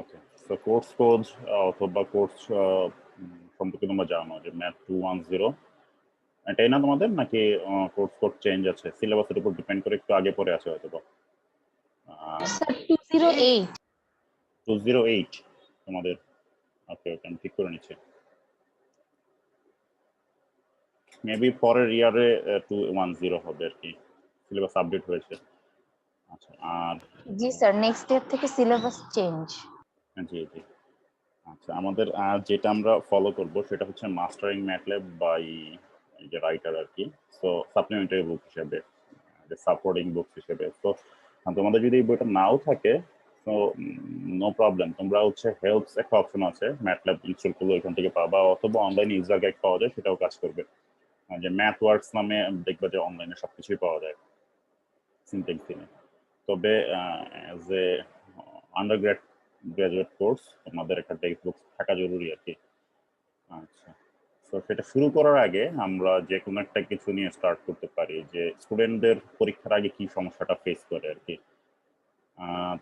ওকে, so course code অথবা course সম্পর্কে তোমরা জানো যে ম্যাথ 210 এটাই না তোমাদের, নাকি কোর্স কোড চেঞ্জ আছে? সিলেবাসের উপর ডিপেন্ড করে একটু আগে পরে আছে হয়তো। স্যার 208 208 তোমাদের? ওকে ওকে, আমি ঠিক করে নিচ্ছি। মেবি পরের ইয়ারে 210 হবে আর কি, সিলেবাস আপডেট হয়েছে। আচ্ছা, আর জি স্যার, নেক্সট ইয়ার থেকে সিলেবাস চেঞ্জ। জি জি। আচ্ছা, আমাদের যেটা আমরা ফলো করব সেটা হচ্ছে মাস্টারিং ম্যাটল্যাব বাই যে রাইটার আর কি। সো সাপ্লিমেন্টারি বুক হিসেবে, যে সাপোর্টিং বুক হিসেবে। তো তোমাদের যদি এই বইটা নাও থাকে তো নো প্রবলেম, তোমরা হচ্ছে হেল্পস একটা অপশন আছে, ম্যাটল্যাব ইনস্টল করলে ওইখান থেকে পাবা, অথবা অনলাইনে ইউজার গাইড পাওয়া যায়, সেটাও কাজ করবে। যে ম্যাথ ওয়ার্কস নামে দেখবা যে অনলাইনে সবকিছুই পাওয়া যায় সিনটেক্স দিয়ে। তবে অ্যাজ এ গ্রাজুয়েট কোর্স তোমাদের একটা টেক্সট বুক থাকা জরুরি আর কি। আচ্ছা, তো সেটা শুরু করার আগে আমরা যে কোনো একটা কিছু নিয়ে স্টার্ট করতে পারি, যে স্টুডেন্টদের পরীক্ষার আগে কি সমস্যাটা ফেস করে আর কি।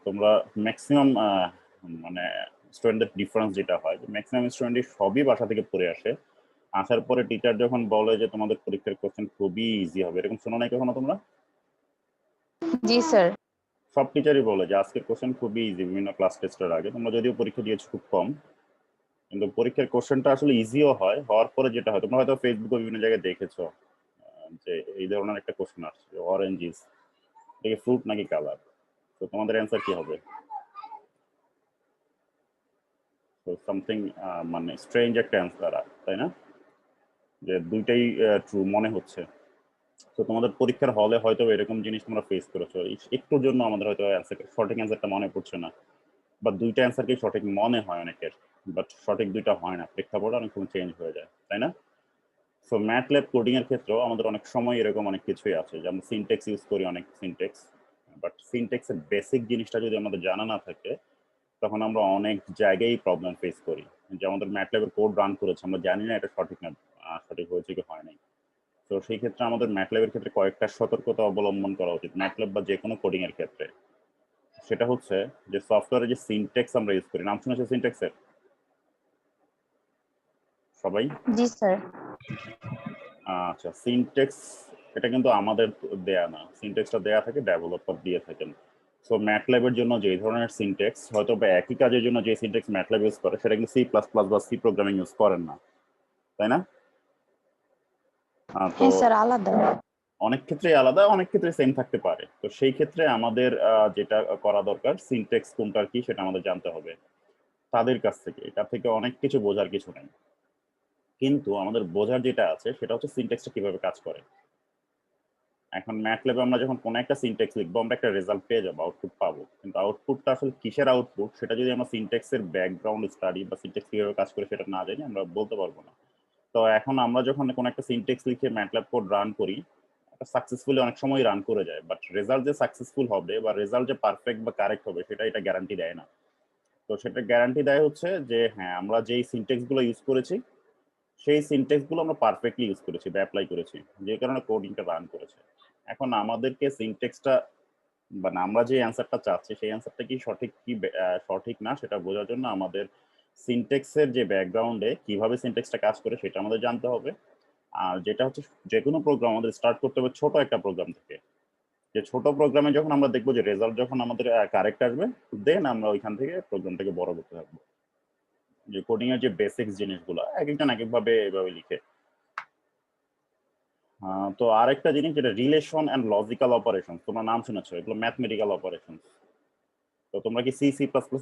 তোমরা ম্যাক্সিমাম মানে স্টুডেন্টদের ডিফারেন্স যেটা হয়, ম্যাক্সিমাম স্টুডেন্টই সবই বাসা থেকে পড়ে আসে, আসার পরে টিচার যখন বলে যে তোমাদের পরীক্ষার কোশ্চেন খুবই ইজি হবে, এরকম শোনো নাই কখনো তোমরা? জি স্যার। সব টিচারই বলে যে আজকের কোশ্চেন খুবই ইজি বিভিন্ন ক্লাস টেস্টের আগে। তোমরা যদিও পরীক্ষা দিয়েছো খুব কম, কিন্তু পরীক্ষার কোশ্চেনটা আসলে ইজিও হয়। হওয়ার পরে যেটা হয়, তোমরা হয়তো ফেসবুকে বিভিন্ন জায়গায় দেখেছো যে এই ধরনের একটা কোশ্চেন আসছে, অরেঞ্জ ইজ এটা ফ্রুট নাকি কালার? তো তোমাদের অ্যান্সার কি হবে? তো সামথিং মানে স্ট্রেঞ্জ একটা অ্যান্সার, তাই না? যে দুইটাই ট্রু মনে হচ্ছে। তো তোমাদের পরীক্ষার হলে হয়তো এরকম জিনিস তোমরা ফেস করেছো, একটুর জন্য আমাদের হয়তো সঠিক অ্যান্সারটা মনে পড়ছে না, বা দুইটা অ্যান্সারকেই সঠিক মনে হয় অনেকের, বাট সঠিক দুইটা হয় না, প্রেক্ষাপট অনেক সময় চেঞ্জ হয়ে যায়, তাই না? সো ম্যাটল্যাব কোডিং এর ক্ষেত্রেও আমাদের অনেক সময় এরকম অনেক কিছুই আছে, যেমন সিনটেক্স ইউজ করি, অনেক সিনটেক্স, বাট সিনটেক্সের বেসিক জিনিসটা যদি আমাদের জানা না থাকে তখন আমরা অনেক জায়গায় প্রবলেম ফেস করি। যে আমাদের ম্যাটল্যাবের কোড রান করেছে, আমরা জানি না এটা সঠিক না, সঠিক হয়েছে কি হয় নাই। তো সেই ক্ষেত্রে আমাদের ম্যাটল্যাবের ক্ষেত্রে কয়েকটা সতর্কতা অবলম্বন করা উচিত, ম্যাটল্যাব বা যে কোনো কোডিং এর ক্ষেত্রে। সেটা হচ্ছে যে সফটওয়্যারে যে সিনটেক্স আমরা ইউজ করি, নাম শুনেছো সিনটেক্সের সবাই? জি স্যার। আচ্ছা, সিনটেক্স এটা কিন্তু আমাদের দেয়া না, সিনটেক্সটা দেয়া থাকে ডেভেলপার দিয়ে থাকেন। সো ম্যাটল্যাবের জন্য যে ধরনের সিনটেক্স, হয়তো বা একই কাজের জন্য যে সিনটেক্স ম্যাটল্যাব ইউজ করে সেটা কিন্তু C++ বা সি প্রোগ্রামিং ইউজ করেন না, তাই না? তো হ্যাঁ স্যার, আলাদা। অনেক ক্ষেত্রে আলাদা, অনেক ক্ষেত্রে সেম থাকতে পারে। তো সেই ক্ষেত্রে আমাদের যেটা করা দরকার, সিনটেক্স কোনটার কি সেটা আমাদের জানতে হবে তাদের কাছ থেকে। এটা থেকে অনেক কিছু বোঝার কিছু নেই, কিন্তু আমাদের বোঝার যেটা আছে সেটা হচ্ছে সিনটেক্সটা কিভাবে কাজ করে। এখন ম্যাটল্যাবে আমরা যখন কোনো একটা সিনটেক্স লিখবো আমরা একটা রেজাল্ট পেয়ে যাবো, আউটপুট পাবো, কিন্তু আউটপুটটা আসলে কিসের আউটপুট সেটা যদি আমরা সিনটেক্সের ব্যাকগ্রাউন্ড স্টাডি বা সিনটেক্স কিভাবে কাজ করে সেটা না জানি, আমরা বলতে পারবো না। তো এখন আমরা যখন কোনো একটা সিনটেক্স লিখে ম্যাটল্যাব কোড রান করি, সাকসেসফুলি অনেক সময় রান করে যায়, বাট রেজাল্ট যে সাকসেসফুল হবে বা রেজাল্ট যে পারফেক্ট বা কারেক্ট হবে সেটা এটা গ্যারান্টি দেয় না। তো সেটা গ্যারান্টি দেয় হচ্ছে যে হ্যাঁ, আমরা যেই সিনটেক্স গুলো ইউজ করেছি সেই সিনটেক্স গুলো আমরা পারফেক্টলি ইউজ করেছি বা অ্যাপ্লাই করেছি, যে কারণে কোডিংটা রান করেছে। এখন আমাদেরকে সিনটেক্সটা মানে আমরা যে অ্যান্সারটা চাচ্ছি সেই অ্যান্সারটা কি সঠিক কি সঠিক না সেটা বোঝার জন্য আমাদের সিনটেক্সের যে ব্যাকগ্রাউন্ডে কিভাবে সিনটেক্সটা কাজ করে সেটা আমাদের জানতে হবে। আর যেটা হচ্ছে, যে কোনো প্রোগ্রাম আমাদের স্টার্ট করতে হবে ছোট একটা প্রোগ্রাম থেকে। যে ছোট প্রোগ্রামে যখন আমরা দেখবো যে রেজাল্ট যখন আমাদের কারেক্ট আসবে, দেন আমরা ওইখান থেকে প্রোগ্রামটাকে বড় করতে থাকবো। যে কোডিং এর যে বেসিক্স জিনিসগুলো এক একজন এক একভাবে এভাবে লিখে। তো আরেকটা জিনিস যেটা রিলেশন এন্ড লজিক্যাল অপারেশন, তোমরা নাম শুনেছো, এগুলো ম্যাথমেটিক্যাল অপারেশন। তো তোমরা কি C++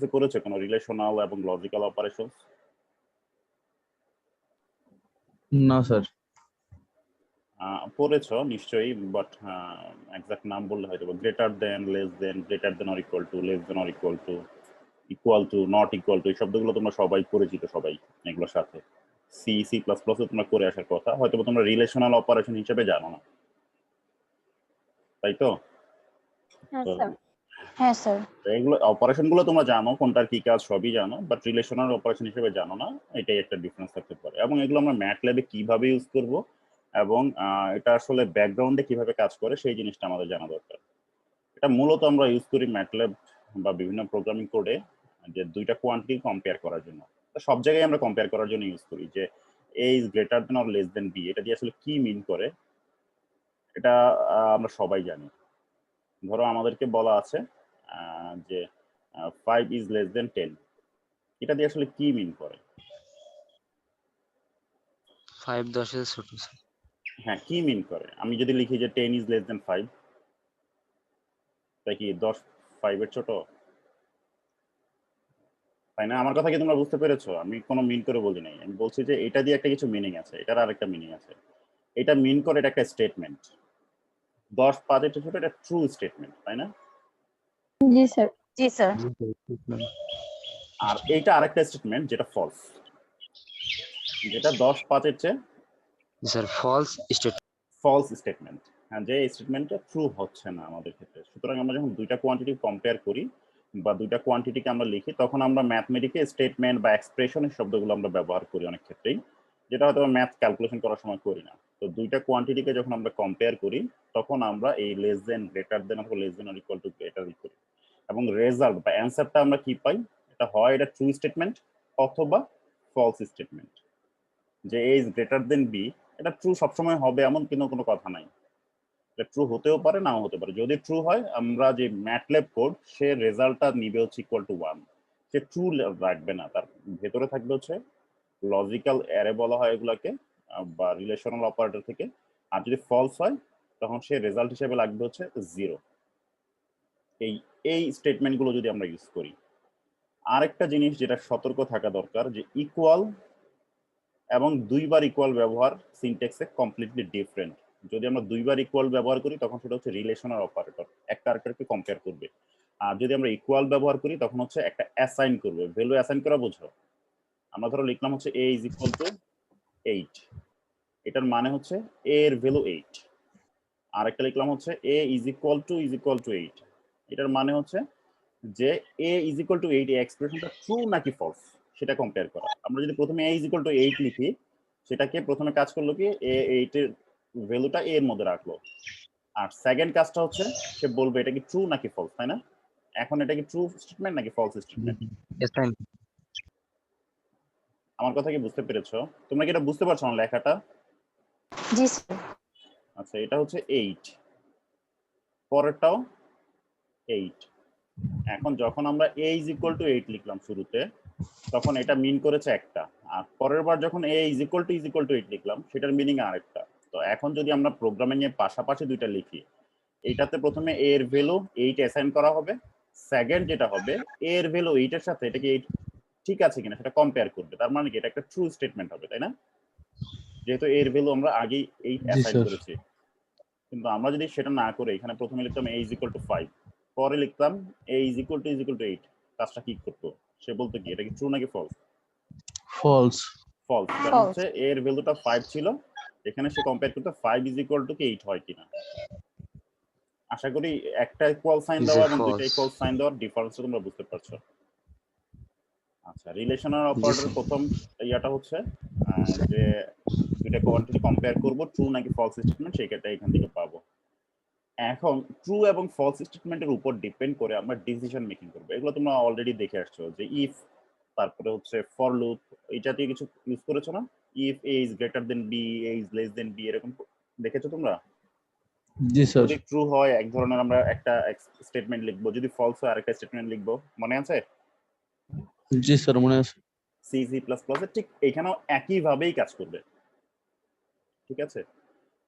এ করেছো কোনো রিলেশনাল এবং লজিক্যাল অপারেশন? না স্যার। পড়েছো নিশ্চয়ই, বাট এক্সাক্ট নাম বললে হয়তো, greater than, less than, greater than or equal to, less than or equal to, not equal two, এই শব্দগুলো তোমরা সবাই পরিচিত, সবাই এগুলোর সাথে। C++ তোমরা করে আসার কথা, হয়তো তোমরা রিলেশনাল অপারেশন হিসেবে জানো না, তাই তো? হ্যাঁ তো স্যার। হ্যাঁ স্যার। এগুলো অপারেশন গুলো তোমরা জানো, কোনটার কি কাজ সবই জানো, বাট রিলেশনাল অপারেশন হিসেবে জানো না, এটাই একটা ডিফারেন্স থাকতে পারে। এবং এগুলো আমরা ম্যাটল্যাবে কিভাবে ইউজ করব এবং এটা আসলে ব্যাকগ্রাউন্ডে কিভাবে কাজ করে সেই জিনিসটা আমাদের জানা দরকার। এটা মূলত আমরা ইউজ করি ম্যাটল্যাব বা বিভিন্ন প্রোগ্রামিং কোডে, যে দুইটা কোয়ান্টিটি কম্পেয়ার করার জন্য। তো সব জায়গায় আমরা কম্পেয়ার করার জন্য ইউজ করি যে a is greater than or less than b, এটা দিয়ে আসলে কি মিন করে এটা আমরা সবাই জানি। ধরো আমাদেরকে বলা আছে যে 5 ইজ লেস দেন 10, এটা দিয়ে আসলে কি মিন করে? 5 10 এর ছোট স্যার। হ্যাঁ, কি মিন করে? আমি যদি লিখি যে 10 ইজ লেস দেন 5, তাই কি 10 5 এর ছোট? তাই না? আমার কথা কি তোমরা বুঝতে পেরেছো? আমি কোনো মিন করে বলি নাই। আমি বলছি যে এটা দিয়ে একটা কিছু মিনিং আছে, এটার আরেকটা মিনিং আছে। এটা মিন করে, এটা একটা স্টেটমেন্ট। 10 5 এর ছোট, এটা ট্রু স্টেটমেন্ট, তাই না? জি স্যার। জি স্যার। আর এইটা আরেকটা স্টেটমেন্ট যেটা ফলস, যেটা 10 5 এর চেয়ে sir false state. False statement. হ্যাঁ, যে স্টেটমেন্টটা ট্রু হচ্ছে না আমাদের ক্ষেত্রে। সুতরাং আমরা যখন দুইটা কোয়ান্টিটি কম্পেয়ার করি বা দুইটা কোয়ান্টিটিকে আমরা লিখি, তখন আমরা ম্যাথমেটিকে স্টেটমেন্ট বা এক্সপ্রেশনের শব্দগুলো আমরা ব্যবহার করি অনেক ক্ষেত্রেই, যেটা হয়তো ম্যাথ ক্যালকুলেশন করার সময় করি না। তো দুইটা কোয়ান্টিটিকে যখন আমরা কম্পেয়ার করি, তখন আমরা এই লেস দেন, গ্রেটার দেন অথবা less than or equal to greater করি, এবং রেজাল্ট বা অ্যান্সারটা আমরা কি পাই? এটা হয় এটা ট্রু স্টেটমেন্ট অথবা ফলস স্টেটমেন্ট। যে a is greater than b, এটা ট্রু সবসময় হবে এমন কোনো কথা নাই। এটা ট্রু হতেও পারে, নাও হতে পারে। যদি ট্রু হয়, আমরা যে ম্যাটল্যাব কোড, সে রেজাল্টটা নিবে হচ্ছে ইকুয়াল টু 1, সে ট্রু রাখবে না, তার ভেতরে থাকবে হচ্ছে লজিক্যাল অ্যারে বলা হয় এগুলাকে, বা রিলেশনাল অপারেটর থেকে। আর যদি ফলস হয়, তখন সে রেজাল্ট হিসেবে লাগবে হচ্ছে 0। এই এই স্টেটমেন্টগুলো যদি আমরা ইউজ করি, আরেকটা জিনিস যেটা সতর্ক থাকা দরকার, যে ইকুয়াল এবং দুইবার ইকুয়াল ব্যবহার সিনট্যাক্সে কমপ্লিটলি ডিফারেন্ট। যদি আমরা দুইবার ইকুয়াল ব্যবহার করি, তখন সেটা হচ্ছে রিলেশনাল অপারেটর, একটা আরেকটাকে কম্পেয়ার করবে। আর যদি আমরা ইকুয়াল ব্যবহার করি, তখন হচ্ছে একটা অ্যাসাইন করবে, ভ্যালু অ্যাসাইন করা বোঝো। আমরা ধরো লিখলাম হচ্ছে a ইজ ইকুয়াল টু 8, এটার মানে হচ্ছে a এর ভ্যালু 8। আর একটা লিখলাম হচ্ছে a ইজ ইকুয়াল টু 8, এটার মানে হচ্ছে যে a ইজ ইকুয়াল টু 8 এই এক্সপ্রেশনটা ট্রু নাকি ফলস সেটা কম্পেয়ার করা। আমরা যদি প্রথমে a ইজ ইকুয়াল টু 8 লিখি, সেটাকে প্রথমে কাজ করলো কি, a 8 এর ভ্যালুটা a এর মধ্যে রাখলো। আর সেকেন্ড কাজটা হচ্ছে সে বলবে এটা কি ট্রু নাকি ফলস, তাই না? এখন এটা কি ট্রু স্টেটমেন্ট নাকি ফলস স্টেটমেন্ট? আমার কথা কি বুঝতে পেরেছো? তোমরা কি এটা বুঝতে পারছো না লেখাটা? জি স্যার। আচ্ছা, এটা হচ্ছে 8, পরেরটাও 8। এখন যখন আমরা a ইজ ইকুয়াল টু 8 লিখলাম শুরুতে, তখন এটা মিন করেছে একটা। আর পরের বার যখন a ইজ ইকুয়াল টু 8 লিখলাম, সেটার মিনিং আরেকটা। তো এখন যদি আমরা প্রোগ্রামিং এর পাশাপাশি দুইটা লিখি, এইটাতে প্রথমে a এর ভ্যালু 8 অ্যাসাইন করা হবে, সেকেন্ড যেটা হবে a এর ভ্যালু 8 এর সাথে এটা কি 8 ঠিক আছে কিনা সেটা কম্পেয়ার করবে। তার মানে কি এটা একটা ট্রু স্টেটমেন্ট হবে, তাই না? যেহেতু a এর ভ্যালু আমরা আগেই 8 জি অ্যাসাইন স্যার। করেছি। কিন্তু আমরা যদি সেটা না করে এখানে প্রথমে লিখতাম a ইজ ইকুয়াল টু 5, পরে লিখতাম a ইজ ইকুয়াল টু 8, কাজটা কি করতো? সে বলতো কি এটা কি ট্রু নাকি ফলস? ফলস। ফলস, কারণ False. হচ্ছে এর ভ্যালুটা 5 ছিল, এখানে সে কম্পেয়ার করতে 5 ইজ ইকুয়াল টু 8 হয় কিনা। আশা করি একটা ইকুয়াল সাইন দেওয়া এবং দুইটা ইকুয়াল সাইন দেওয়ার ডিফারেন্সটা তোমরা বুঝতে পারছো। আচ্ছা, রিলেশনাল অপারেটর প্রথম ইয়াটা হচ্ছে যে দুইটা কোয়ান্টিটি কম্পেয়ার করব, ট্রু নাকি ফলস স্টেটমেন্ট সেইটা এখান থেকে পাবো। এখন ট্রু এবং ফলস স্টেটমেন্টের উপর ডিপেন্ড করে আমরা ডিসিশন মেকিং করব। এগুলো তোমরা অলরেডি দেখে আসছো, যে ইফ, তারপরে হচ্ছে ফর লুপ, এই জাতীয় কিছু ইউজ করেছো না? If a is greater than b, a is less than b, এরকম দেখেছো তোমরা? জি স্যার। যদি ট্রু হয় এক ধরনের আমরা একটা স্টেটমেন্ট লিখবো, যদি ফলস হয় আরেকটা স্টেটমেন্ট লিখবো, মনে আছে? জি স্যার, মনে আছে। সি সি প্লাস প্লাস ঠিক এখানেও একই ভাবেই কাজ করবে, ঠিক আছে?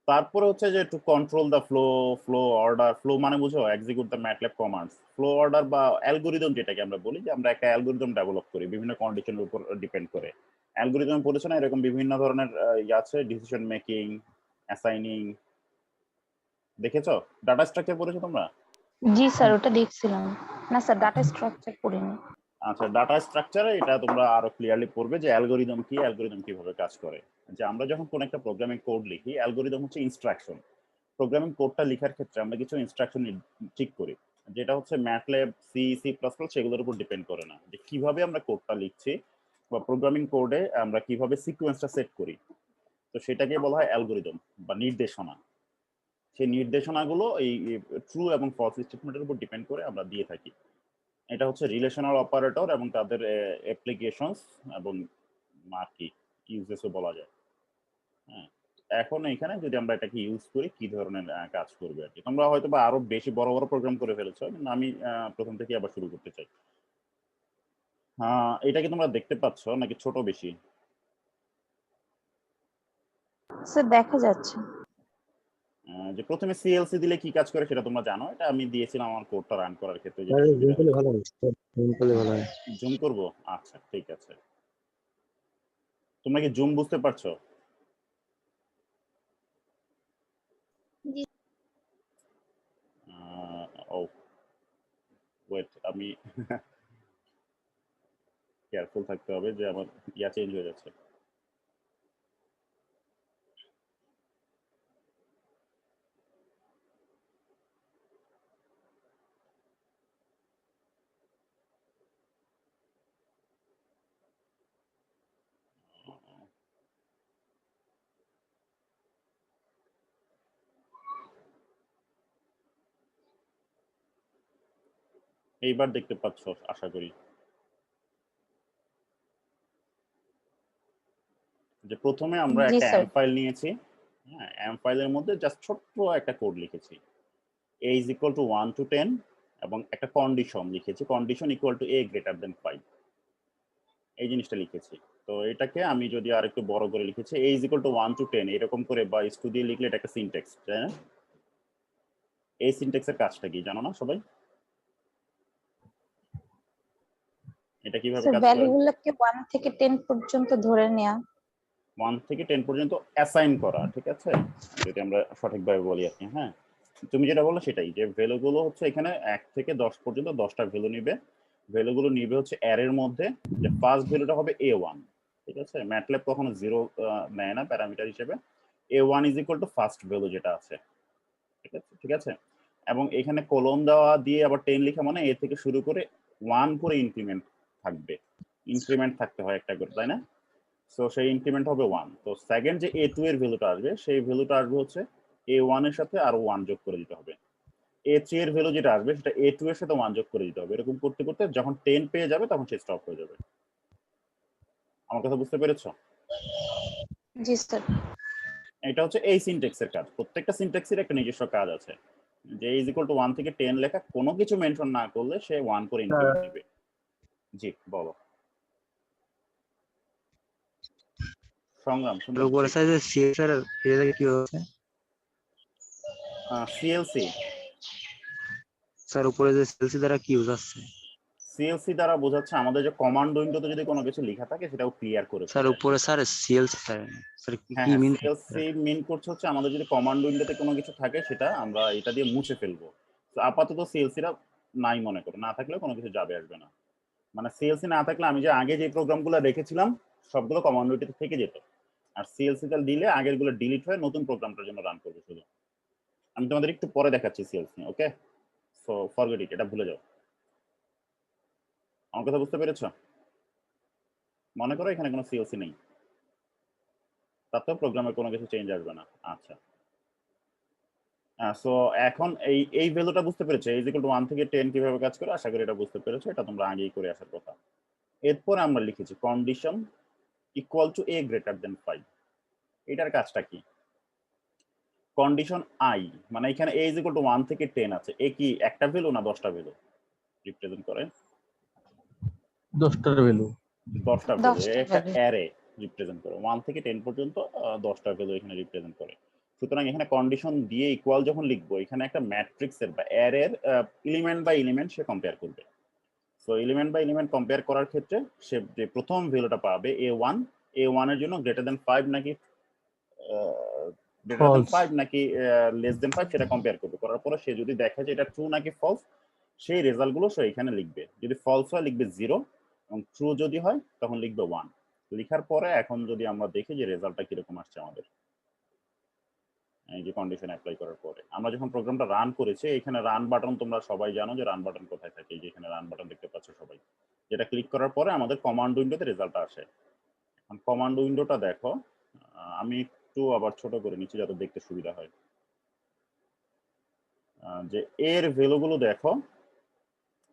তারপরে হচ্ছে যে to control the flow, flow order, flow মানে বুঝো execute the MATLAB commands. Flow order বা অ্যালগরিদম যেটাকে আমরা বলি, যে আমরা একটা অ্যালগরিদম ডেভেলপ করি বিভিন্ন কন্ডিশনের উপর ডিপেন্ড করে। অ্যালগরিদম পড়েছো না? এরকম বিভিন্ন ধরনের ইয়ে আছে, ডিসিশন মেকিং, অ্যাসাইনিং, দেখেছো? ডাটা স্ট্রাকচার পড়েছো তোমরা? জি স্যার, ওটা দেখছিলাম। না স্যার, ডাটা স্ট্রাকচার পড়িনি। আচ্ছা, ডাটা স্ট্রাকচারে এটা তোমরা আরো ক্লিয়ারলি পড়বে যে অ্যালগরিদম কি, অ্যালগরিদম কিভাবে কাজ করে। যে আমরা যখন কোন একটা প্রোগ্রামিং কোড লিখি, অ্যালগরিদম হচ্ছে ইনস্ট্রাকশন। প্রোগ্রামিং কোডটা লেখার ক্ষেত্রে আমরা কিছু ইনস্ট্রাকশন ঠিক করি, যেটা হচ্ছে MATLAB, C C plus plus সেগুলোর উপর ডিপেন্ড করে না, যে কিভাবে আমরা কোডটা লিখছি বা প্রোগ্রামিং কোডে আমরা কিভাবে সিকোয়েন্সটা সেট করি। তো সেটাকে বলা হয় অ্যালগরিদম বা নির্দেশনা। সেই নির্দেশনাগুলো এই ট্রু এবং ফলস স্টেটমেন্টের উপর ডিপেন্ড করে আমরা দিয়ে থাকি। এটা এটা হচ্ছে রিলেশনাল অপারেটর এবং তাদের অ্যাপ্লিকেশনস এবং কি ইউজেসও বলা যায়। হ্যাঁ, এখন এখানে যদি আমরা এটাকে ইউজ করি কি ধরনের কাজ করবে আর কি। তোমরা হয়তো বা আরো বেশি বড় বড় প্রোগ্রাম করে ফেলেছো, কিন্তু আমি প্রথম থেকে আবার শুরু করতে চাই। এটা কি তোমরা দেখতে পাচ্ছ নাকি ছোট বেশি? স্যার দেখা যাচ্ছে। যে প্রথমে সিএলসি দিলে কি কাজ করে সেটা তোমরা জানো, এটা আমি দিয়েছিলাম আমার কোডটা রান করার ক্ষেত্রে যেটা জুম সুবিধা করলে হয়। ভালো হয়, জুম করলে ভালো হয়। জুম করব, আচ্ছা ঠিক আছে। তোমরা কি জুম বুঝতে পারছো? জি। ও ওয়েট, আমি কেয়ারফুল থাকতে হবে যে আমার চেঞ্জ হয়ে যাচ্ছে। এইবার দেখতে পাচ্ছ আশা করি যে প্রথমে আমরা জি একটা স্যার। এম ফাইল নিয়েছি। হ্যাঁ, এম ফাইলের মধ্যে জাস্ট ছোট্ট একটা কোড লিখেছি, a is equal to 1 to 10 এবং একটা কন্ডিশন লিখেছি, condition equal to a greater than 5, এই জিনিসটা লিখেছি। তো এটাকে আমি যদি আর একটু বড় করে লিখেছি a is equal to 1 to 10 এরকম করে বা স্টু দিয়ে লিখলে এটা একটা সিনট্যাক্স, তাই না? এই সিনট্যাক্সের কাজটা কি জানো না সবাই? এটা কিভাবে স্যার কাজ করে? ভ্যালুগুলোকে 1 থেকে 10 পর্যন্ত ধরে নেওয়া। 1 থেকে 10 পর্যন্ত অ্যাসাইন করা, ঠিক আছে, যদি আমরা সঠিকভাবে বলি আর কি। হ্যাঁ, তুমি যেটা বললে সেটাই, যে ভ্যালুগুলো হচ্ছে এখানে 1 থেকে 10 পর্যন্ত 10টা ভ্যালু নিবে। ভ্যালুগুলো নিবে হচ্ছে অ্যারের মধ্যে, যে ফার্স্ট ভ্যালুটা হবে a1, ঠিক আছে। ম্যাটল্যাব কখনো 0 নেয় না প্যারামিটার হিসেবে। a1 is equal two first value যেটা আছে, ঠিক আছে, ঠিক আছে। এবং এখানে কলন দেওয়া দিয়ে আবার 10 লেখা মানে এ থেকে শুরু করে 1 করে ইনক্রিমেন্ট থাকবে, ইনক্রিমেন্ট থাকতে হয় একটা করে, তাই না? সো সেই ইনক্রিমেন্ট হবে 1। তো সেকেন্ড যে a2 এর ভ্যালুটা আসবে, সেই ভ্যালুটা আসবে হচ্ছে a1 এর সাথে আরো 1 যোগ করে দিতে হবে। a3 এর ভ্যালু যেটা আসবে সেটা a2 এর সাথে 1 যোগ করে দিতে হবে। এরকম করতে করতে যখন 10 পেয়ে যাবে তখন সে স্টপ হয়ে যাবে। আমার কথা বুঝতে পেরেছো? জি স্যার। এটা হচ্ছে এই সিনট্যাক্সের কাজ। প্রত্যেকটা সিনট্যাক্সের একটা নিজস্ব কাজ আছে, যে ইজ ইকুয়াল টু 1 থেকে 10 লেখা কোনো কিছু মেনশন না করলে সে 1 করে ইনক্রিমেন্ট নেবে। জি বলো সংগ্রাম, শুনতে উপরে পাচ্ছি। সাইজে সিএসআর এটা কি হচ্ছে? সিএলসি, স্যার উপরে যে সিএলসি দ্বারা কি ইউজ আছে? সিএলসি দ্বারা বোঝাচ্ছে আমাদের যে কমান্ড উইন্ডোতে যদি কোনো কিছু লেখা থাকে সেটাও ক্লিয়ার করে স্যার ফেলে। উপরে স্যার সিএলসি স্যার, স্যার হ্যাঁ কি হ্যাঁ, মিন? সিএলসি মিন করছে হচ্ছে আমাদের যদি কমান্ড উইন্ডোতে কোনো কিছু থাকে সেটা আমরা এটা দিয়ে মুছে ফেলবো। তো আপাতত সিএলসিটা নাই মনে করো, না থাকলেও কোনো কিছু যাবে আসবে না। মানে সিএলসি না থাকলে আমি যে আগে যে প্রোগ্রামগুলো রেখেছিলাম সবগুলো কমান্ড উইন্ডোতে থেকে যেত, আর সিএলসিটা দিলে আগেরগুলো ডিলিট হয়ে নতুন প্রোগ্রামটার জন্য রান করবে শুধু। আমি তোমাদের একটু পরে দেখাচ্ছি CLC, okay? So forget it, এটা ভুলে যাও। আমার কথা বুঝতে পেরেছো? মনে করো এখানে কোনো সিএলসি নেই, তাতেও প্রোগ্রামের কোনো কিছু চেঞ্জ আসবে না। আচ্ছা, সো এখন এই এই ভ্যালুটা বুঝতে পেরেছো, এই ইকুয়াল টু 1 থেকে 10 কিভাবে কাজ করে, আশা করি এটা বুঝতে পেরেছো। এটা তোমরা আগেই করে আসার কথা। এরপর আমরা লিখেছি condition equal to a greater than 5। এটার কাজটা কি? কন্ডিশন আই মানে এখানে a ইকুয়াল টু 1 থেকে 10 আছে, এ কি একটা ভ্যালু না 10টা ভ্যালু রিপ্রেজেন্ট করে? 10টার ভ্যালু। 10টা ভ্যালু, 10টা একটা ভ্যালু। অ্যারে রিপ্রেজেন্ট করে। 1 থেকে 10 পর্যন্ত 10টা ভ্যালু এখানে রিপ্রেজেন্ট করে। সুতরাং এখানে কন্ডিশন দিয়ে ইকুয়াল যখন লিখবো, এখানে একটা ম্যাট্রিক্সের বা অ্যারের এলিমেন্ট বাই এলিমেন্ট সে কম্পেয়ার করবে। So element by element compare করার ক্ষেত্রে সে যে প্রথম ভ্যালুটা পাবে a1 এর জন্য গ্রেটার দেন 5 নাকি গ্রেটার দেন ফলস। 5 নাকি লেস দেন 5 সেটা কম্পেয়ার করবে। করার পরে সে যদি দেখে যে এটা ট্রু নাকি ফলস, সেই রেজাল্টগুলো সে এখানে লিখবে। যদি ফলস হয় লিখবে 0 এবং ট্রু যদি হয় তখন লিখবে 1। লেখার পরে এখন যদি আমরা দেখি যে রেজাল্টটা কিরকম আসছে আমাদের, এই যে কন্ডিশন অ্যাপ্লাই করার পরে আমরা যখন প্রোগ্রামটা রান করেছি, এখানে রান বাটন তোমরা সবাই জানো যে রান বাটন কোথায় থাকে। এই যে এখানে রান বাটন দেখতে পাচ্ছ সবাই, যেটা ক্লিক করার পরে আমাদের কমান্ড উইন্ডোতে রেজাল্ট আসে। এখন কমান্ড উইন্ডোটা দেখো, আমি একটু আবার ছোট করে নিচ্ছি যাতে দেখতে সুবিধা হয়। যে এর ভ্যালুগুলো দেখো,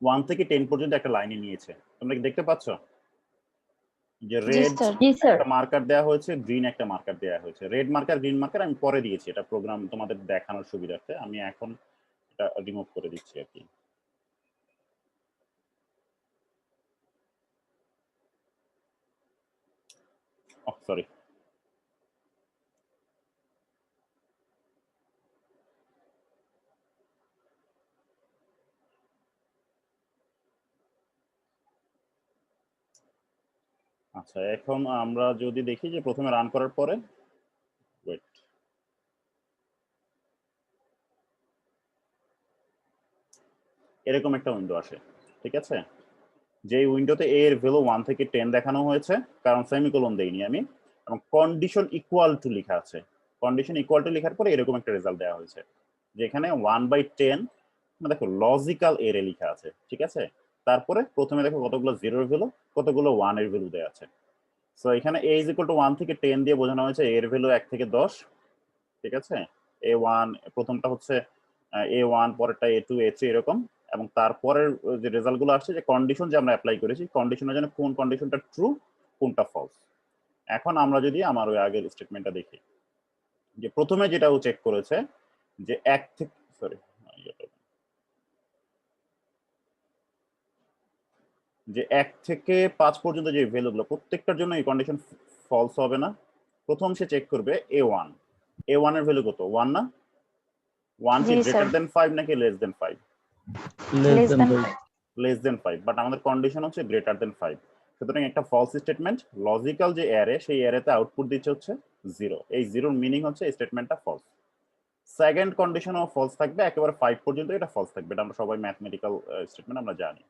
1 থেকে 10 পর্যন্ত একটা লাইনে নিয়েছে, তোমরা কি দেখতে পাচ্ছ যে জি রেড স্যার একটা মার্কার দেওয়া হয়েছে, গ্রিন একটা মার্কার দেওয়া হয়েছে। রেড মার্কার গ্রিন মার্কার আমি পরে দিয়েছি, এটা প্রোগ্রাম তোমাদের দেখানোর সুবিধার্থে আমি এখন এটা রিমুভ করে দিচ্ছি আর কি। সরি, আচ্ছা এখন আমরা যদি দেখি যে প্রথমে রান করার পরে ওয়েট, এরকম একটা উইন্ডো আসে, ঠিক আছে? যে উইন্ডোতে এ এর ভ্যালু 1 থেকে 10 দেখানো হয়েছে, কারণ সেমিকোলন দেইনি আমি, এবং কন্ডিশন ইকুয়াল টু লেখা আছে। কন্ডিশন ইকুয়াল টু লেখার পরে এরকম একটা রেজাল্ট দেওয়া হয়েছে, যেখানে 1/10 দেখো লজিক্যাল এরে লেখা আছে, ঠিক আছে? তারপরে প্রথমে দেখো কতগুলো 0 এর ভ্যালু, কতগুলো 1 এর ভ্যালু দেওয়া আছে। সো এখানে a = 1 থেকে 10 দিয়ে বোঝানো হয়েছে এর ভ্যালু 1 থেকে 10, ঠিক আছে? A1 প্রথমটা হচ্ছে A1, পরেরটা A2, A3 এরকম, এবং তারপরের যে রেজাল্টগুলো আসছে যে কন্ডিশন যে আমরা অ্যাপ্লাই করেছি, কন্ডিশনের জন্য কোন কন্ডিশনটা ট্রু কোনটা ফলস। এখন আমরা যদি আমার ওই আগের স্টেটমেন্টটা দেখি, যে প্রথমে যেটা ও চেক করেছে যে 1 থেকে সরি যে 1 থেকে 5 পর্যন্ত যে ভ্যালুগুলো প্রত্যেকটার জন্য এই কন্ডিশন ফলস হবে না। প্রথম সে চেক করবে A1, A1 এর ভ্যালু কত? 1 না? 1 কি জি গ্রেটার স্যার দেন 5 নাকি less than 5? Less less than than 5। Less than 5, but আমাদের কন্ডিশন হচ্ছে গ্রেটার দেন 5। সুতরাং একটা ফলস স্টেটমেন্ট, লজিক্যাল যে অ্যারে সেই অ্যারেতে আউটপুট দিচ্ছে হচ্ছে 0। এই 0 মিনিং হচ্ছে এই স্টেটমেন্টটা ফলস। সেকেন্ড কন্ডিশনও ফলস থাকবে, একেবারে 5 পর্যন্ত এটা ফলস থাকবে, এটা আমরা সবাই ম্যাথমেটিক্যাল স্টেটমেন্ট আমরা জানি।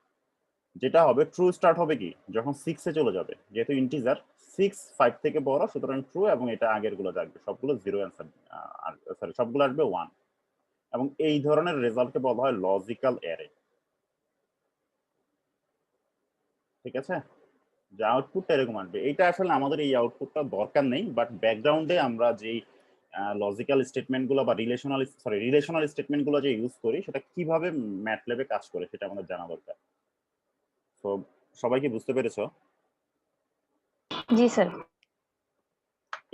যেটা হবে ট্রু স্টার্ট হবে কি যখন 6 এ চলে যাবে, যেহেতু ইন্টিজার 6 5 থেকে বড়, সুতরাং ট্রু, এবং এটা আগের গুলো থাকবে সবগুলো 0 অ্যান্সার, সরি সবগুলো আসবে 1, এবং এই ধরনের রেজাল্টকে বলা হয় লজিক্যাল অ্যারে, ঠিক আছে? যে আউটপুটটা এরকম আসবে। এইটা আসলে আমাদের এই আউটপুটটা দরকার নেই, বাট ব্যাকগ্রাউন্ডে আমরা যেই লজিক্যাল স্টেটমেন্টগুলো বা রিলেশনাল স্টেটমেন্টগুলো যে ইউজ করি, সেটা কিভাবে ম্যাটল্যাবে কাজ করে সেটা আমাদের জানা দরকার। তো সবাই কি বুঝতে পেরেছো? জি স্যার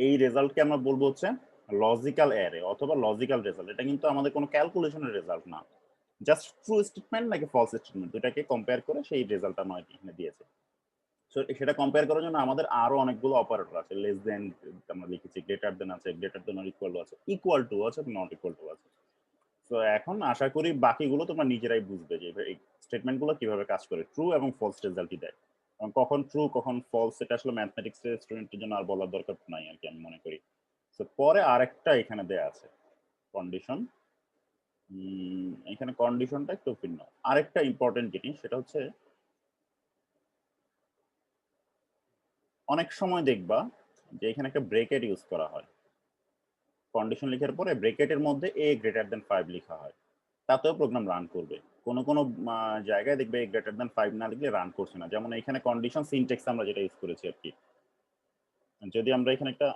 এই রেজাল্টকে আমরা বলবো হচ্ছে লজিক্যাল অ্যারে অথবা লজিক্যাল রেজাল্ট। এটা কিন্তু আমাদের কোনো ক্যালকুলেশনের রেজাল্ট না, জাস্ট ট্রু স্টেটমেন্ট নাকি ফলস স্টেটমেন্ট দুটাকে কম্পেয়ার করে সেই রেজাল্টটা নয় এখানে দিয়েছে। সো সেটা কম্পেয়ার করার জন্য আমাদের আরো অনেকগুলো অপারেটর আছে। লেস দেন আমরা লিখেছি, গ্রেটার দেন আছে, গ্রেটার দেন আর ইকুয়াল টু আছে, ইকুয়াল টু আছে, নট ইকুয়াল টু আছে। তো এখন আশা করি বাকিগুলো তোমরা নিজেরাই বুঝবে যে এই স্টেটমেন্টগুলো কিভাবে কাজ করে, ট্রু এবং ফলস রেজাল্টই দেয়। এবং কখন ট্রু কখন ফলস সেটা আসলে ম্যাথমেটিক্স এর স্টুডেন্টের জন্য আর বলার দরকার নাই আর কি, আমি মনে করি। তো পরে আরেকটা এখানে দেয়া আছে কন্ডিশন, এখানে কন্ডিশনটা একটু ভিন্ন। আরেকটা ইম্পর্টেন্ট জিনিস সেটা হচ্ছে অনেক সময় দেখবা যে এখানে একটা ব্রেকেট ইউজ করা হয়, কন্ডিশন লেখার পরে ব্রেকেটের মধ্যে a > 5 লেখা হয়, তাতেও প্রোগ্রাম রান করবে। কোন কোন জায়গায় দেখবে a > 5 না লিখলে রান করছে না। যেমন এখানে কন্ডিশন সিনট্যাক্স আমরা যেটা ইউজ করেছি আর কি, যদি আমরা এখানে একটা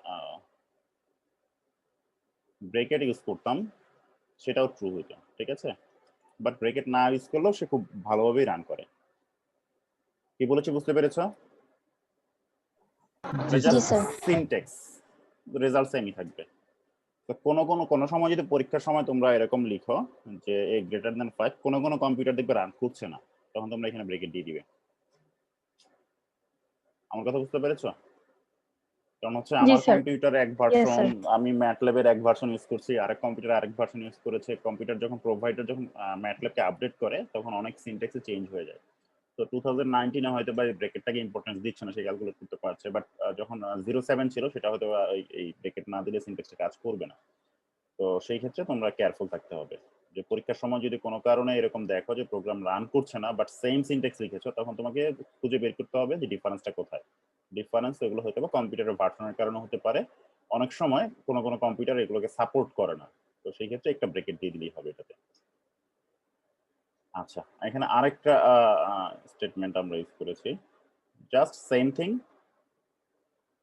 ব্রেকেট ইউজ করতাম সেটাও ট্রু হতো, ঠিক আছে? বাট ব্রেকেট না ইউজ করলেও সে খুব ভালোভাবেই রান করে। কি বলেছি বুঝতে পেরেছো? এটা জি জি sir. Just sir syntax, result সেমই থাকবে। তো কোনো সময় যদি পরীক্ষার সময় তোমরা এরকম লিখো যে a > 5, কোনো কম্পিউটার দেখবে রান করছে না, তখন তোমরা এখানে ব্রেকেট দিয়ে দিবে। আমার কথা বুঝতে পেরেছো? কারণ হচ্ছে জি আমার স্যার কম্পিউটার এক ইয়েস ভার্সন, স্যার আমি ম্যাটল্যাবের এক ভার্সন ইউজ করছি, আরেক কম্পিউটার আরেক ভার্সন ইউজ করেছে। কম্পিউটার যখন প্রোভাইডার যখন ম্যাটল্যাবকে আপডেট করে তখন অনেক সিনট্যাক্সে চেঞ্জ হয়ে যায়। তো 2019 হয়তো বা এই ব্রেকেটটাকে ইম্পর্টেন্স দিচ্ছে না, সে ক্যালকুলেট করতে পারছে, বাট যখন 07 ছিল সেটা হয়তো এই ব্রেকেট না দিলে সিনট্যাক্সটা কাজ করবে না। তো সেই ক্ষেত্রে তোমরা কেয়ারফুল থাকতে হবে যে পরীক্ষার সময় যদি কোনো কারণে এরকম দেখো যে প্রোগ্রাম রান করছে না বাট সেম সিনট্যাক্স লিখেছো, তখন তোমাকে খুঁজে বের করতে হবে যে ডিফারেন্সটা কোথায়। ডিফারেন্স এগুলো হতে পারে কম্পিউটারের ভার্সনের কারণে হতে পারে, অনেক সময় কোনো কম্পিউটার এগুলোকে সাপোর্ট করে না। তো সেই ক্ষেত্রে একটা ব্রেকেট দিয়ে দিলেই হবে এটাতে। আচ্ছা, এখানে আরেকটা স্টেটমেন্ট আমরা ইউজ করেছি, জাস্ট সেম থিং,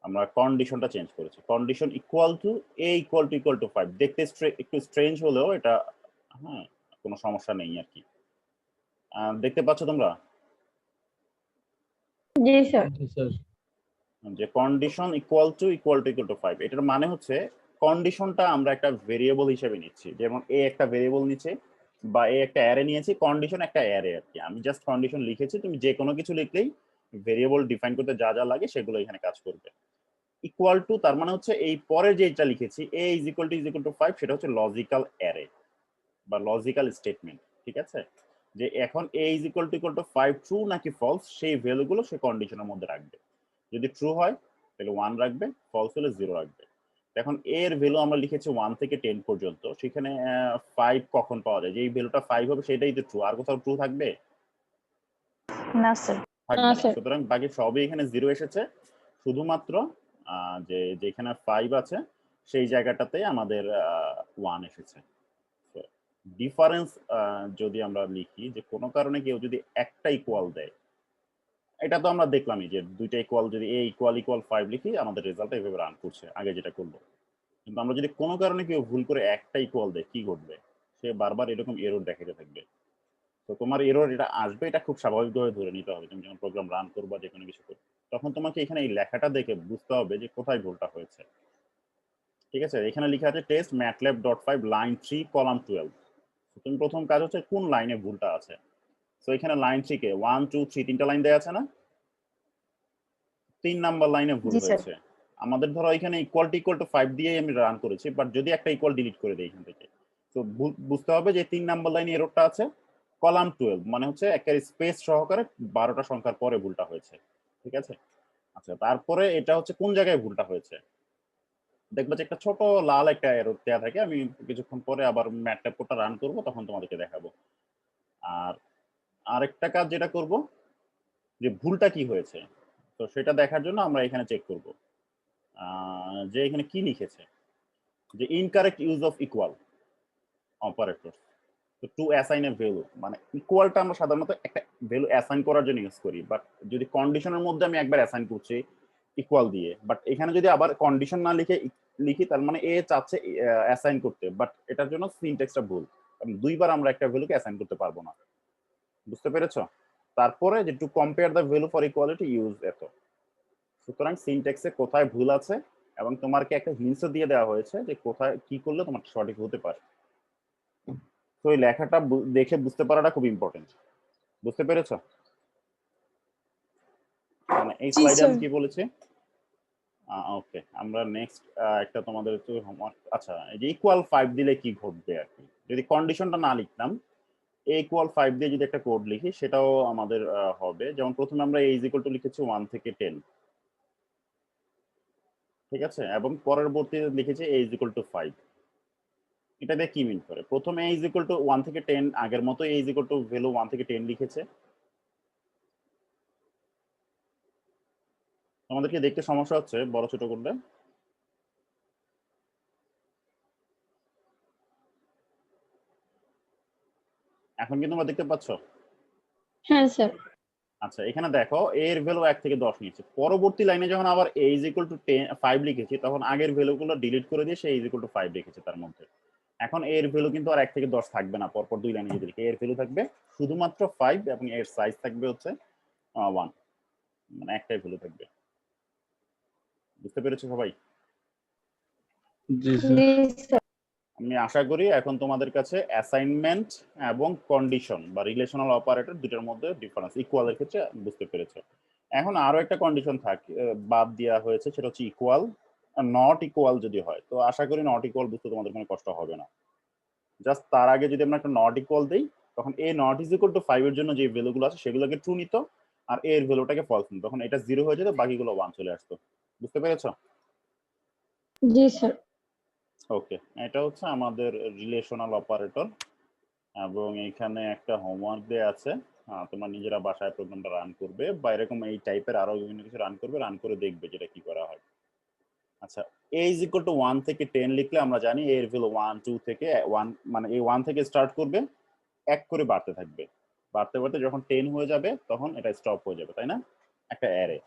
আমরা কন্ডিশনটা চেঞ্জ করেছি। কন্ডিশন ইকুয়াল টু a = 5 দেখতে একটু স্ট্রেঞ্জ হলেও এটা, হ্যাঁ, কোনো সমস্যা নেই আর কি। দেখতে পাচ্ছ তোমরা জি স্যার। জি স্যার। যে কন্ডিশন ইকুয়াল টু 5, এটার মানে হচ্ছে কন্ডিশনটা আমরা একটা ভেরিয়েবল হিসেবে নিচ্ছি, যেমন এ একটা ভেরিয়েবল নিচ্ছে বা এ একটা অ্যারে নিয়েছি, কন্ডিশন একটা অ্যারে আর কি। আমি জাস্ট কন্ডিশন লিখেছি, তুমি যে কোনো কিছু লিখলেই ভেরিয়েবল ডিফাইন করতে যা যা লাগে সেগুলো এখানে কাজ করবে। ইকুয়াল টু তার মানে হচ্ছে এই পরে যেটা লিখেছি এ ইজ ইকুয়াল টু 5, সেটা হচ্ছে লজিক্যাল অ্যারে বা লজিক্যাল স্টেটমেন্ট, ঠিক আছে? যে এখন এ ইজ ইকুয়াল টু 5 ট্রু নাকি ফলস সেই ভ্যালুগুলো সে কন্ডিশনের মধ্যে রাখবে। যদি ট্রু হয় তাহলে 1 রাখবে, ফলস হলে 0 রাখবে। এখন এর ভ্যালু আমরা লিখেছি 1 থেকে 10 পর্যন্ত, সেখানে 5 কখন পাওয়া যায়? যেই ভ্যালুটা 5 হবে সেটাই তো ট্রু, আর কোথাও ট্রু থাকবে? না স্যার। থাকবে না। সুতরাং বাকি সবই এখানে 0 এসেছে, শুধুমাত্র যে যেখানে 5 আছে সেই জায়গাটাতে আমাদের 1 এসেছে। ডিফারেন্স যদি আমরা লিখি যে কোনো কারণে কেউ যদি একটা ইকুয়াল দেয়, এটা তো আমরা দেখলামই যে দুইটা ইকুয়াল, যদি এ ইকুয়াল 5 লিখি আমাদের রেজাল্ট এভাবে রান করছে আগে যেটা করলো। কিন্তু আমরা যদি কোনো কারণে কেউ ভুল করে একটা ইকুয়াল দেয়, কি ঘটবে? সে বারবার এরকম এরর দেখাতে থাকবে। তো তোমার এরর এটা আসবে, এটা খুব স্বাভাবিকভাবে ধরে নিতে হবে। তুমি যখন প্রোগ্রাম রান করবা, যে কোনো কিছু করবে, তখন তোমাকে এখানে এই লেখাটা দেখে বুঝতে হবে যে কোথায় ভুলটা হয়েছে। ঠিক আছে? এখানে লেখা আছে টেস্ট ম্যাটল্যাব.5 লাইন 3 কলাম 12। তুমি প্রথম কাজ হচ্ছে কোন লাইনে ভুলটা আছে। তো এখানে লাইন 3 কে 1 2 3 তিনটা লাইন দেয়া আছে না? 3 নাম্বার লাইনে ভুল জি স্যার। হয়েছে। আমাদের ধরো এখানে ইকুয়াল টু 5 দিয়েই আমি রান করেছি, বাট যদি একটা ইকুয়াল ডিলিট করে দেই এখান থেকে, তো বুঝতে হবে যে 3 নাম্বার লাইনে এররটা আছে কলাম 12, মানে হচ্ছে একটা স্পেস সহকারে 12টা সংখ্যার পরে ভুলটা হয়েছে। ঠিক আছে? আচ্ছা, তারপরে এটা হচ্ছে কোন জায়গায় ভুলটা হয়েছে? দেখবে যে একটা ছোট লাল একটা এরর দেয়া থাকে। আমি কিছুক্ষণ পরে আবার ম্যাটল্যাব কোডটা রান করব, তখন তোমাদেরকে দেখাবো। আর আরেকটা কাজ যেটা করব, যে ভুলটা কি হয়েছে, তো সেটা দেখার জন্য আমরা এখানে চেক করব যে এখানে কি লিখেছে, যে incorrect use of equal operator two assign a value. মানে ইকুয়ালটা আমরা সাধারণত একটা ভ্যালু অ্যাসাইন করার জন্য ইউজ করি, বাট যদি কন্ডিশনের মধ্যে আমি একবার অ্যাসাইন করছি ইকুয়াল দিয়ে, বাট এখানে যদি আবার কন্ডিশন না লিখি, তার মানে এ চাচ্ছে অ্যাসাইন করতে, বাট এটার জন্য সিনট্যাক্সটা ভুল, কারণ দুইবার আমরা একটা ভ্যালুকে অ্যাসাইন করতে পারবো না। বুঝতে পেরেছো? তারপরে যে to compare the value for equality use এত। সুতরাং সিনট্যাক্সে কোথায় ভুল আছে এবং তোমাকে একটা হিন্টস দিয়ে দেওয়া হয়েছে যে কোথায় কি করলে তোমার সঠিক হতে পারে। তো এই লেখাটা দেখে বুঝতে পারাটা খুব ইম্পর্টেন্ট। বুঝতে পেরেছো? মানে এই জি স্লাইডে স্যার। আমি কি বলেছি? ওকে, আমরা নেক্সট একটা তোমাদের একটু হোমওয়ার্ক। আচ্ছা, এই যে ইকুয়াল 5 দিলে কি ঘটবে আর কি, যদি কন্ডিশনটা না লিখতাম, এ ইকুয়াল 5 দিয়ে যদি একটা কোড লিখি সেটাও আমাদের হবে। যেমন প্রথমে আমরা এ ইজ ইকুয়াল টু লিখেছি 1 থেকে 10, ঠিক আছে, এবং পরবর্তীতে লিখেছি এ ইজ ইকুয়াল টু 5। এটা দিয়ে কি মিন করে? প্রথমে এ ইজ ইকুয়াল টু 1 থেকে 10 আগের মতো এ ইজ ইকুয়াল টু ভ্যালু 1 থেকে 10 লিখেছে। আমাদেরকে দেখতে সমস্যা হচ্ছে বড় ছোট করলে? এখন কি তোমরা দেখতে পাচ্ছ? হ্যাঁ স্যার। আচ্ছা, এখানে দেখো এর ভ্যালু 1 থেকে 10 নিয়েছে। পরবর্তী লাইনে যখন আবার a ইজ ইকুয়াল টু 5 লিখেছি, তখন আগের ভ্যালুগুলো ডিলিট করে দিয়ে সে ইজ ইকুয়াল টু 5 লিখেছে তার মধ্যে। এখন এর ভ্যালু কিন্তু আর 1 থেকে 10 থাকবে না, পরপর দুই লাইনে যদি লিখি এর ভ্যালু থাকবে শুধুমাত্র 5 এবং এর সাইজ থাকবে হচ্ছে 1, মানে একটাই ভ্যালু থাকবে। বুঝতে পেরেছো সবাই? জি স্যার। জি স্যার। আমি আশা করি এখন তোমাদের কাছে অ্যাসাইনমেন্ট এবং কন্ডিশন বা রিলেশনাল অপারেটর দুটোর মধ্যে ডিফারেন্স ইকুয়ালের ক্ষেত্রে বুঝতে পেরেছো। এখন আরো একটা কন্ডিশন থাকে বাদ দেওয়া হয়েছে, সেটা হচ্ছে ইকুয়াল। নট ইকুয়াল যদি হয়, তো আশা করি নট ইকুয়াল বুঝতে তোমাদের কোনো কষ্ট হবে না। জাস্ট তার আগে যদি আমরা একটা নট ইকুয়াল দেই, তখন এ নট ইজ ইকুয়াল টু 5 এর জন্য যে ভ্যালুগুলো আছে সেগুলোকে ট্রু নিত, আর এর ভ্যালুটাকে ফলস নিত, তখন এটা 0 হয়ে যেত, বাকিগুলো 1 চলে আসতো। বুঝতে পেরেছো? জি স্যার। ওকে, এটা হচ্ছে আমাদের রিলেশনাল অপারেটর। এবং এখানে একটা হোমওয়ার্ক দেয়া আছে, তোমরা নিজেরা বাসায় প্রোগ্রামটা রান করবে, বা এরকম এই টাইপের আরো বিভিন্ন কিছু রান করবে, রান করে দেখবে যেটা কি করা হয়। আচ্ছা, a ইজ ইকুয়াল টু 1 থেকে 10 লিখলে আমরা জানি এর ভ্যালু 1 2 থেকে 1, মানে এই 1 থেকে স্টার্ট করবে, এক করে বাড়তে থাকবে, বাড়তে বাড়তে যখন 10 হয়ে যাবে তখন এটা স্টপ হয়ে যাবে, তাই না? একটা অ্যারে।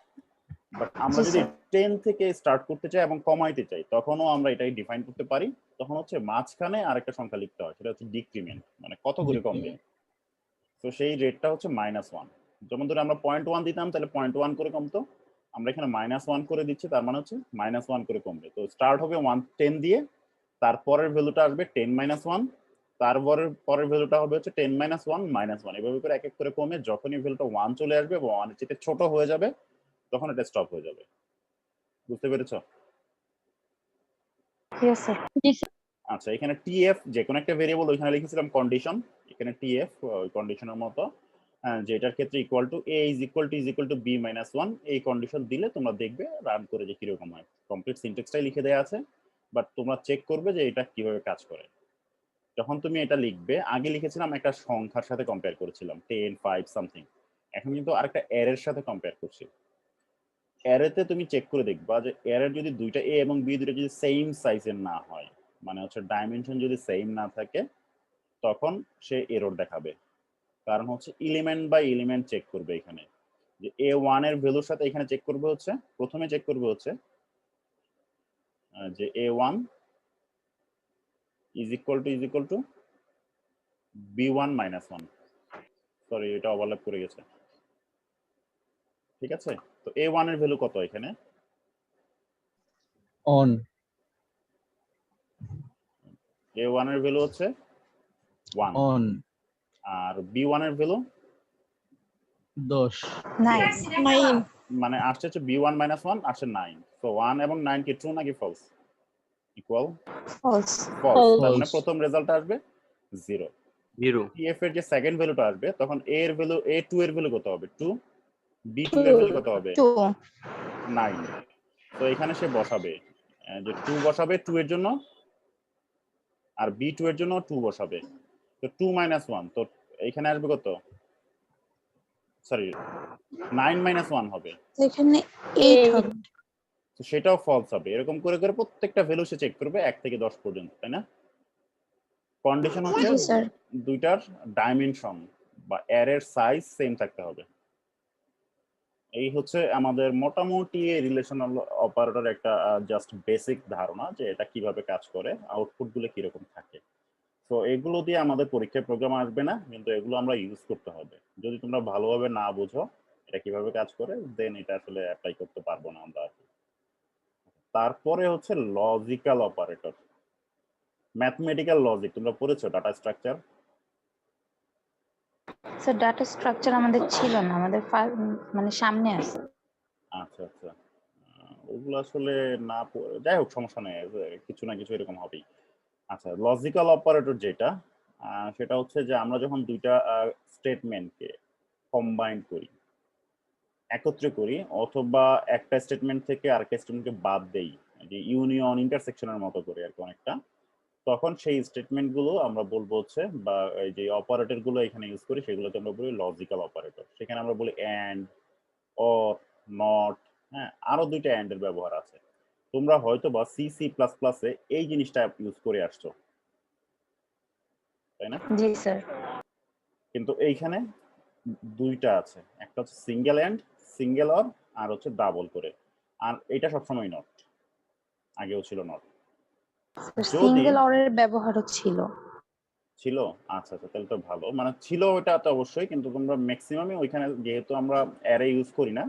বাট আমরা জি যদি স্যার। 10 থেকে স্টার্ট করতে চাই এবং কমাইতে চাই, তখনও আমরা এটাই ডিফাইন করতে পারি। তখন হচ্ছে মাঝখানে আরেকটা সংখ্যা লিখতে হয়, সেটা হচ্ছে ডিক্রিমেন্ট, মানে কত করে কমবে। তো সেই রেটটা হচ্ছে -1। যেমন ধরো আমরা 0.1 দিতাম, তাহলে 0.1 করে কমতো। আমরা এখানে -1 করে দিচ্ছি, তার মানে হচ্ছে -1 করে কমবে। তো স্টার্ট হবে 110 দিয়ে, তারপরের ভ্যালুটা আসবে 10 - 1, তারপরের পরের ভ্যালুটা হবে হচ্ছে 10 - 1 -1, এভাবে করে এক এক করে কমে যখনই ভ্যালুটা 1 চলে আসবে বা 1 এর চেয়ে ছোট হয়ে যাবে তখন এটা স্টপ হয়ে যাবে। বুঝতে পেরেছো? Yes sir. জি স্যার। আচ্ছা, এখানে টিএফ যে কোনো একটা ভেরিয়েবল, ওইখানে লিখেছিলাম কন্ডিশন, এখানে টিএফ ওই কন্ডিশনের মতো, যেটার ক্ষেত্রে equal to A is equal to B minus one, এই কন্ডিশন দিলে তোমরা দেখবে রান করে যে কিরকম হয়। কমপ্লিট সিনট্যাক্সটাই লিখে দেওয়া আছে, বাট তোমরা চেক করবে যে এটা কিভাবে কাজ করে। যখন তুমি এটা লিখবে, আগে লিখেছিলাম একটা সংখ্যার সাথে কম্পেয়ার করেছিলাম 10, 5 সামথিং, এখন কিন্তু আরেকটা অ্যারের সাথে কম্পেয়ার করছি। অ্যারেতে তুমি চেক করে দেখবা যে অ্যারের যদি দুইটা এ এবং বি দুটো যদি সেম সাইজের না হয়, মানে হচ্ছে ডাইমেনশন যদি সেম না থাকে, তখন সে এরর দেখাবে। কারণ হচ্ছে এলিমেন্ট বাই এলিমেন্ট চেক করবে এখানে, যে a1 এর ভ্যালুর সাথে এখানে চেক করবে হচ্ছে, প্রথমে চেক করবে হচ্ছে যে a1 is equal two b1 - 1, sorry এটা ওভারল্যাপ করে গেছে। ঠিক আছে, তো a1 এর ভ্যালু কত এখানে? অন a1 এর ভ্যালু হচ্ছে 1, অন আর b1 এর ভ্যালু 10 নাইস। 9 মানে আসছে হচ্ছে b1 - 1 আসছে 9। তো 1 এবং 9 কি ট্রু নাকি ফলস? Equal false. ফলস, তার মানে False. প্রথম রেজাল্ট আসবে 0। 0 টিএফ এর যে সেকেন্ড ভ্যালুটা আসবে, তখন a এর ভ্যালু a2 এর ভ্যালু কত হবে? 2। b2 এর ভ্যালু কত হবে? 2। 9। তো এখানে সে বসাবে যে 2 বসাবে 2 এর জন্য, আর b2 এর জন্য 2 বসাবে। তো 2 - 1, তো এখানে আসবে কত? সরি 9 - 1 হবে, এখানে 8 8 হবে। তো সেটাও ফলস হবে। এরকম করে করে প্রত্যেকটা ভ্যালু সে চেক করবে 1 থেকে 10 পর্যন্ত, তাই না? কন্ডিশন হচ্ছে জি স্যার। দুইটার ডাইমেনশন বা অ্যারের সাইজ সেম থাকতে হবে। এই হচ্ছে আমাদের মোটামুটি রিলেশনাল অপারেটর একটা জাস্ট বেসিক ধারণা যে এটা কিভাবে কাজ করে, আউটপুট গুলো কিরকম থাকে। তো এগুলো দিয়ে আমাদের পরীক্ষার প্রোগ্রাম আসবে না, কিন্তু এগুলো আমরা ইউজ করতে হবে। যদি তোমরা ভালোভাবে না বুঝো এটা কিভাবে কাজ করে, দেন এটা আসলে অ্যাপ্লাই করতে পারবো না আমরা আর কি। তারপরে হচ্ছে লজিক্যাল অপারেটর, ম্যাথমেটিক্যাল লজিক। তোমরা পড়েছো data structure? Sir data structure আমাদের ছিল না, আমাদের মানে সামনে আছে। আচ্ছা আচ্ছা, ওগুলো আসলে না যাই হোক সমস্যা নেই, কিছু না কিছু এরকম হবেই। আচ্ছা, লজিক্যাল অপারেটর যেটা, সেটা হচ্ছে যে আমরা যখন দুইটা স্টেটমেন্টকে কম্বাইন করি, একত্রে করি, অথবা একটা স্টেটমেন্ট থেকে আরেকটা স্টেটমেন্টকে বাদ দেই, যে ইউনিয়ন ইন্টারসেকশনের মতো করে আর কি অনেকটা, তখন সেই স্টেটমেন্ট গুলো আমরা বলবো হচ্ছে, বা এই যে অপারেটর গুলো এখানে ইউজ করি সেগুলোকে আমরা বলি লজিক্যাল অপারেটর। সেখানে আমরা বলি এন্ড, অর, নট, হ্যাঁ, আরো দুইটা এন্ড এর ব্যবহার আছে। তোমরা হয়তো বা সি সি প্লাস প্লাসে এই জিনিসটা ইউজ করে আসছো, তাই না? জি স্যার। কিন্তু এইখানে দুইটা আছে, একটা হচ্ছে সিঙ্গেল এন্ড, সিঙ্গেল অর, আর হচ্ছে ডাবল করে। আর এটা সবসময় নট, আগেও ছিল নট। যদি সিঙ্গেল অরের ব্যবহারও ছিল। ছিল, আচ্ছা আচ্ছা, তাহলে তো ভালো, মানে ছিল ওটা তো অবশ্যই, কিন্তু তোমরা ম্যাক্সিমামই ওইখানে যেহেতু আমরা অ্যারে ইউজ করি না,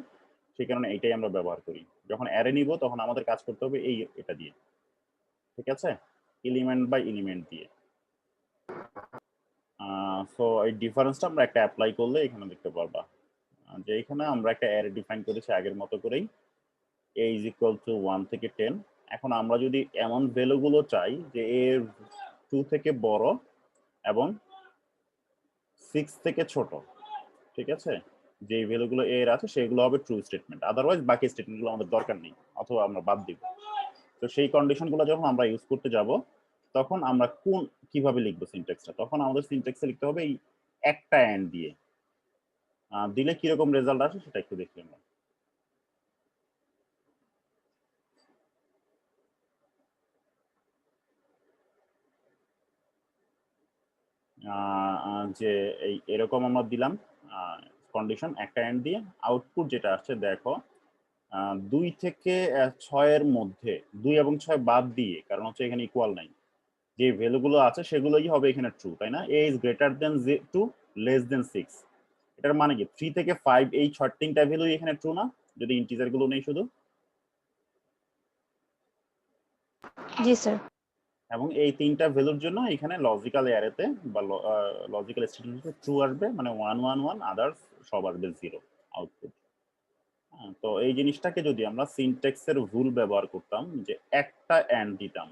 সেই কারণে এইটাই আমরা ব্যবহার করি। যখন অ্যারে নিব তখন আমাদের কাজ করতে হবে এটা দিয়ে, ঠিক আছে, এলিমেন্ট বাই এলিমেন্ট দিয়ে। সো এই ডিফারেন্সটা আমরা একটা অ্যাপ্লাই করলে এখানে দেখতে পারবা, যে এখানে আমরা একটা অ্যারে ডিফাইন করেছি আগের মতো করেই, a ইজ ইকুয়াল টু 1 থেকে 10। এখন আমরা যদি এমন ভ্যালুগুলো চাই যে এর 2 থেকে বড় এবং 6 থেকে ছোট, ঠিক আছে, যে ভ্যালুগুলো এর আছে সেগুলো হবে ট্রু স্টেটমেন্ট, আদারওয়াইজ বাকি স্টেটমেন্টগুলো আমাদের দরকার নেই, অথবা আমরা বাদ দিব। তো সেই কন্ডিশনগুলো যখন আমরা ইউজ করতে যাব, তখন আমরা কিভাবে লিখবো সিনট্যাক্সটা, তখন আমাদের সিনট্যাক্সে লিখতে হবে এই একটা এন্ড দিয়ে। দিলে কিরকম রেজাল্ট আসে সেটা একটু দেখি আমরা। যে এরকম আমরা দিলাম কন্ডিশন একটা এন্ড দিয়ে, আউটপুট যেটা আসছে দেখো 2 থেকে 6 এর মধ্যে 2 এবং 6 বাদ দিয়ে, কারণ হচ্ছে এখানে ইকুয়াল নাই, যে ভ্যালুগুলো আছে সেগুলোই হবে এখানে ট্রু, তাই না? a is greater than 2, less than 6। এটার মানে কি 3 থেকে 5 এই তিনটা ভ্যালু এখানে ট্রু না, যদি ইন্টিজার গুলো নেই শুধু। জি স্যার। এবং এই তিনটা ভ্যালুর জন্য এখানে লজিক্যাল অ্যারেতে বা লজিক্যাল স্টেটমেন্টে ট্রু আসবে, মানে 1 1 1, আদার্স সব আসবে 0 আউটপুট। তো এই জিনিসটাকে যদি আমরা সিনট্যাক্সের ভুল ব্যবহার করতাম, যে একটা এন্ড দিতাম,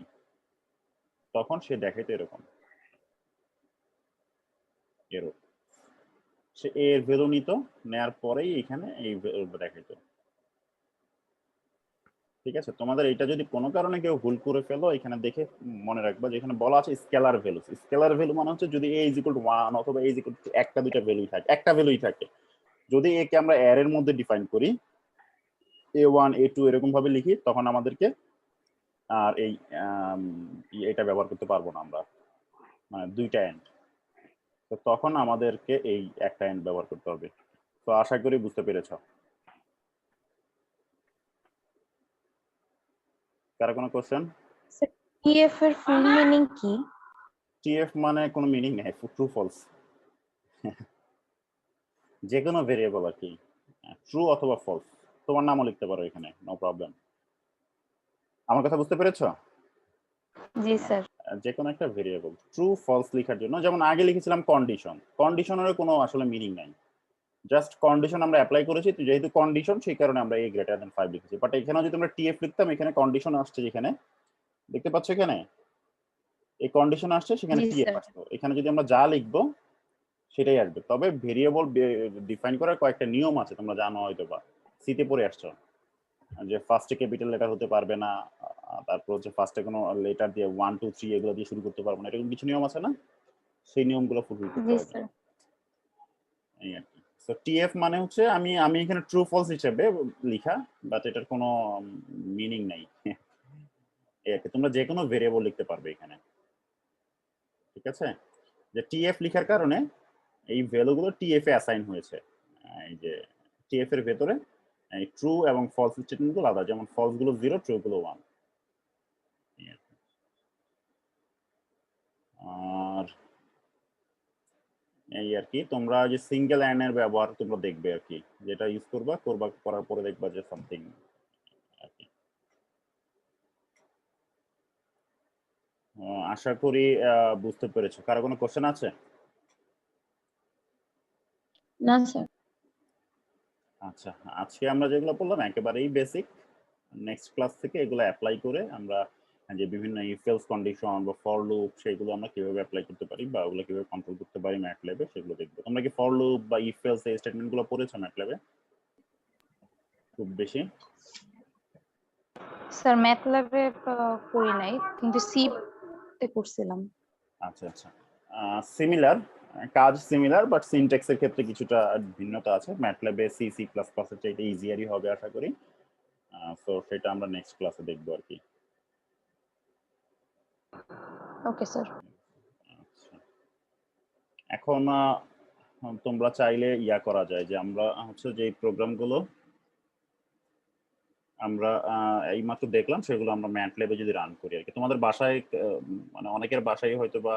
তখন সে দেখাইতো এরকম এরর। সে এর ভ্যালু নিত, নেয়ার পরেই এখানে এই দেখাইতো। ঠিক আছে, তোমাদের এটা যদি কোনো কারণে কেউ ভুল করে ফেলো, এখানে দেখে মনে রাখবা যে এখানে বলা আছে স্কেলার ভ্যালু। স্কেলার ভ্যালু মানে হচ্ছে যদি a = 1 অথবা a = একটা দুইটা ভ্যালুই থাকে, একটা ভ্যালুই থাকে। যদি একে আমরা অ্যারের মধ্যে ডিফাইন করি, a1 a2 এরকম ভাবে লিখি, তখন আমাদেরকে আর এই এটা ব্যবহার করতে পারবো না আমরা, মানে দুইটা এন্ড। তো তখন আমাদেরকে এই একটা এন্ড ব্যবহার করতে হবে। তো আশা করি বুঝতে পেরেছ। কার কোনো কোশ্চেন? টিএফ এর ফুল মিনিং কি? টিএফ মানে কোনো মিনিং নেই, ট্রু ফলস। যে কোনো ভেরিয়েবল আর কি, ট্রু অথবা ফলস। তোমার নামও লিখতে পারো এখানে, নো প্রবলেম। আমার কথা বুঝতে পেরেছ? জি স্যার। যে কোনো একটা ভেরিয়েবল ট্রু ফলস লেখার জন্য, যেমন আগে লিখেছিলাম কন্ডিশন, কন্ডিশনের কোনো আসলে মিনিং নাই, জাস্ট কন্ডিশন আমরা অ্যাপ্লাই করেছি, তো যেহেতু কন্ডিশন সেই কারণে আমরা a > 5 লিখেছি। বাট এখানে যদি আমরা টিএফ লিখতাম, এখানে কন্ডিশন আসছে, যেখানে দেখতে পাচ্ছ এখানে এই কন্ডিশন আসছে, সেখানে জি টিএফ স্যার। আসতো। এখানে যদি আমরা যা লিখবো সেটাই আসবে। তবে ভেরিয়েবল ডিফাইন করার কয়েকটা নিয়ম আছে, তোমরা জানো হয়তো বা সিতে পড়ে আসছো, যে ফার্স্টে ক্যাপিটাল লেটার হতে পারবে না, তারপর হচ্ছে ফার্স্টে কোনো লেটার দিয়ে 1 2 3 এগুলো দিয়ে শুরু করতে পারবো না, এরকম কিছু নিয়ম আছে না? সেই নিয়মগুলো ফুলফিল করতে জি হবে, স্যার। এই আর কি। সো টিএফ মানে হচ্ছে আমি আমি এখানে ট্রু ফলস হিসেবে লিখা, বাট এটার কোনো মিনিং নাই। এই আর কি, তোমরা যে কোনো ভেরিয়েবল লিখতে পারবে এখানে। ঠিক আছে, যে টিএফ লিখার কারণে এই ভ্যালুগুলো টিএফ এ অ্যাসাইন হয়েছে। এই যে টিএফ এর ভেতরে এই ট্রু এবং ফলস স্টেটমেন্টগুলো আলাদা, যেমন ফলস গুলো 0, ট্রু গুলো 1। আর এই আর কি, তোমরা যে সিঙ্গেল অ্যান্ড এর ব্যবহার তোমরা দেখবে আর কি, যেটা ইউজ করার পরে দেখবা যে সামথিং আর কি। আশা করি বুঝতে পেরেছো। কারো কোনো কোশ্চেন আছে? না স্যার। আচ্ছা, আজকে আমরা যেগুলো বললাম একেবারেই বেসিক। নেক্সট ক্লাস থেকে এগুলো অ্যাপ্লাই করে আমরা যে বিভিন্ন ইফ এলস কন্ডিশন বা ফর লুপ, সেগুলো আমরা কিভাবে অ্যাপ্লাই করতে পারি বা ওগুলো কিভাবে কন্ট্রোল করতে পারি ম্যাটল্যাবে, সেগুলো দেখবো। তোমরা কি ফর লুপ বা ইফ এলস এই স্টেটমেন্টগুলো পড়েছো ম্যাটল্যাবে খুব বেশি? স্যার ম্যাথল্যাবে করি নাই, কিন্তু সি তে করছিলাম। আচ্ছা আচ্ছা, সিমিলার কাজ, সিমিলার, বাট সিনট্যাক্সের ক্ষেত্রে কিছুটা ভিন্নতা আছে। ম্যাটল্যাবে সি সি প্লাস প্লাস এর চাইতে ইজিয়ারই হবে আশা করি। সো সেটা আমরা নেক্সট ক্লাসে দেখবো আর কি। Okay sir. আচ্ছা, এখন তোমরা চাইলে ইয়া করা যায়, যে আমরা হচ্ছে যে প্রোগ্রামগুলো আমরা এইমাত্র দেখলাম, সেগুলো আমরা ম্যাটল্যাবে যদি রান করি আর কি। তোমাদের বাসায় মানে অনেকের বাসায় হয়তো বা